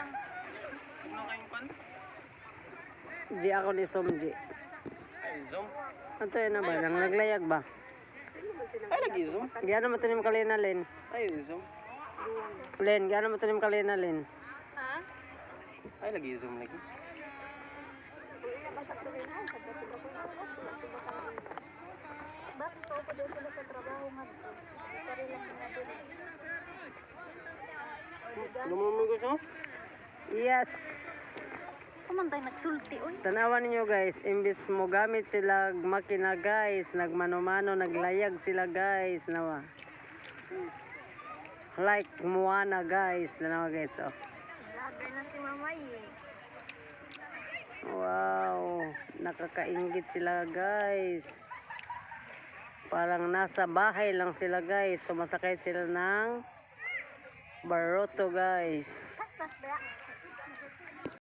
lang. Ano kayong pan? Di ako ni Som, Di. Ay, zoom. Ano yun na ba? Nang naglayag ba? Ay, lagi zoom. Gano'n mo tanim kalina, Len? Ay, zoom. Len, gano'n mo tanim kalina, Len? Ha? Ay, lagi zoom lagi. Basta ito ko doon sila sa trabaho nga. Sorry lang mga doon. Lumumugos mo? Yes! Kumantay nagsulti, oy. Tanawan ninyo guys, imbis mo gamit sila makina guys, nagmano-mano, naglayag sila guys, nawa. Like Moana guys, nawa guys, oh. Lagay na si mamay eh. Wow, nakakaingit sila guys. Parang nasa bahay lang sila guys, sumasakay sila ng baroto guys. Pas ba?